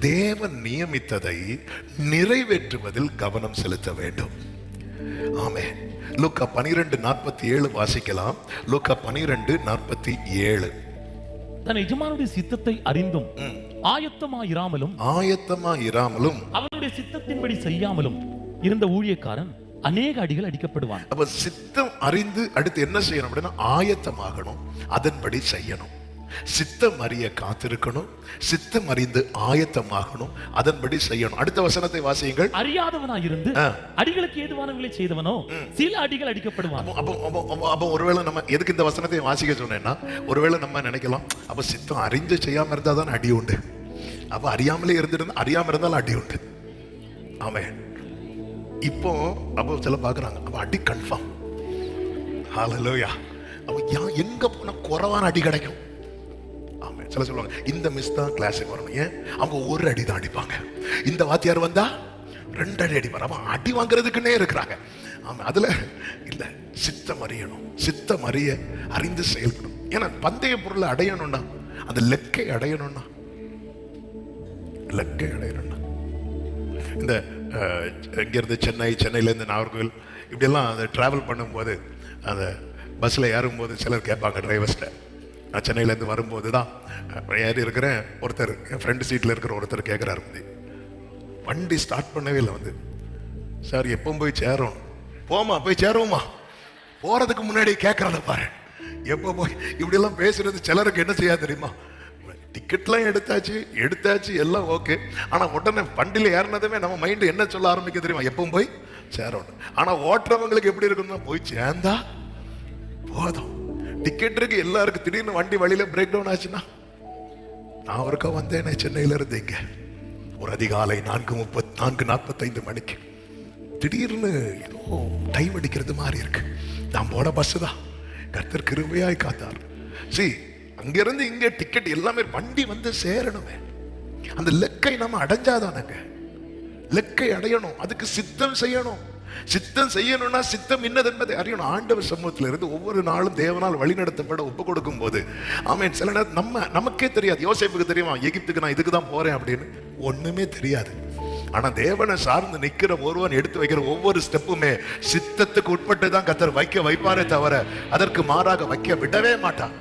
தேவன் நியமித்ததை நிறைவேற்றுவதில் கவனம் செலுத்த வேண்டும். ஆமென். லூக்கா 12:47 வாசிக்கலாம். லூக்கா 12:47. தன் எஜமானுடைய சித்தத்தை அறிந்தும் ஆயத்தமாயிராமலும் அவனுடைய சித்தத்தின்படி செய்யாமலும் இருந்த ஊழியக்காரன் அநேக அடிகள் அடிக்கப்படுவான். அப்ப சித்தம் அறிந்து அடுத்து என்ன செய்யணும் அப்படின்னா ஆயத்தமாகணும், அதன்படி செய்யணும். சித்தம் அறிய காத்திருக்கணும், சித்தம் அறிந்து ஆயத்தமாகணும், அதன்படி செய்யணும். அடுத்த வசனத்தை வாசியுங்கள். அறியாதவனாயிருந்து அடிகளுக்கு ஏதுவானவர்களை செய்தவனோ சில அடிகள் அடிக்கப்படுவான். அப்ப ஒருவேளை நம்ம எதுக்கு இந்த வசனத்தை வாசிக்க சொன்னேன்னா, ஒருவேளை நம்ம நினைக்கலாம் அப்ப சித்தம் அறிந்து செய்யாம இருந்தா தான் அடி உண்டு, அப்ப அறியாமலே இருந்திருந்தா அறியாம இருந்தாலும் அடி உண்டு. ஆமென். இப்போ அப்போ சில பாக்குறாங்க அப்ப அடி கன்ஃபார்ம். ஹல்லேலூயா. அப்ப எங்க போனா குறைவான அடி கிடைக்கும். ஆமென். சில சொல்லுவாங்க இந்த மிஸ் தான் கிளாஸுக்கு வரணும், ஏன் அவங்க ஒரு அடி தான் அடிப்பாங்க, இந்த வாத்தியார் வந்தா 2 அடி அடிப்பார். அவன் அடி வாங்குறதுக்குன்னே இருக்கிறாங்க. ஆமாம். அதுல இல்ல, சித்தம் அறியணும், சித்தம் அறிந்து செயல்படும். ஏன்னா பந்தய பொருளை அடையணும்னா, அந்த லெக்கை அடையணும்னா இந்த இங்கிருந்து சென்னையிலேருந்து நாகர்கோவில் இப்படியெல்லாம் அந்த ட்ராவல் பண்ணும்போது அந்த பஸ்ஸில் ஏறும்போது சிலர் கேட்பாங்க டிரைவர்ஸ்ட்ட. நான் சென்னையிலேருந்து வரும்போது தான் ஏறி இருக்கிறேன், ஒருத்தர் என் ஃப்ரெண்டு சீட்டில் இருக்கிற ஒருத்தர் கேட்குறாரு, வண்டி ஸ்டார்ட் பண்ணவே இல்லை, வந்து சார் எப்போ போய் சேரும், போமா போய் சேருவோமா, போகிறதுக்கு முன்னாடி கேட்குறத பாரு, எப்போ போய் இப்படியெல்லாம் பேசுறது சிலருக்கு என்ன செய்யாது தெரியுமா, டிக்கெட்லாம் எடுத்தாச்சு எல்லாம் ஓகே, ஆனால் உடனே வண்டியில் ஏறினதுமே நம்ம மைண்டு என்ன சொல்ல ஆரம்பிக்க தெரியுமா, எப்பவும் போய் சேரணும். ஆனால் ஓட்டுறவங்களுக்கு எப்படி இருக்குன்னா, போய் சேர்ந்தா போதும். டிக்கெட் இருக்கு எல்லாருக்கும், திடீர்னு வண்டி வழியில பிரேக் டவுன் ஆச்சுன்னா, நான் ஒருக்கா வந்தேனே சென்னையில இருந்து இங்க ஒரு அதிகாலை 4:45 மணிக்கு திடீர்னு ஏதோ டைம் அடிக்கிறது மாதிரி இருக்கு. நான் போன பஸ் தான், கர்த்தர் கிருபையாய் காத்தார். அங்கிருந்து இங்க டிக்கெட் எல்லாமே வண்டி வந்து சேரணுமே, அந்த லெக்கை நம்ம அடைஞ்சாதானங்க. லெக்கை அடையணும், அதுக்கு சித்தம் செய்யணும். சித்தம் செய்யணும்னா சித்தம் என்னது என்பதை அறியணும். ஆண்டவர் சமூகத்தில் இருந்து ஒவ்வொரு நாளும் தேவனால் வழிநடத்தப்பட ஒப்பு கொடுக்கும் போது, ஆமென், சில நேரம் நமக்கே தெரியாது. யோசேப்புக்கு தெரியுமா எகிப்துக்கு நான் இதுக்கு தான் போறேன் அப்படின்னு? ஒண்ணுமே தெரியாது. ஆனா தேவனை சார்ந்து நிக்கிற ஒருவன் எடுத்து வைக்கிற ஒவ்வொரு ஸ்டெப்புமே சித்தத்துக்கு உட்பட்டு தான் கர்த்தர் வைப்பாரே தவிர அதற்கு மாறாக வைக்க விடவே மாட்டான்.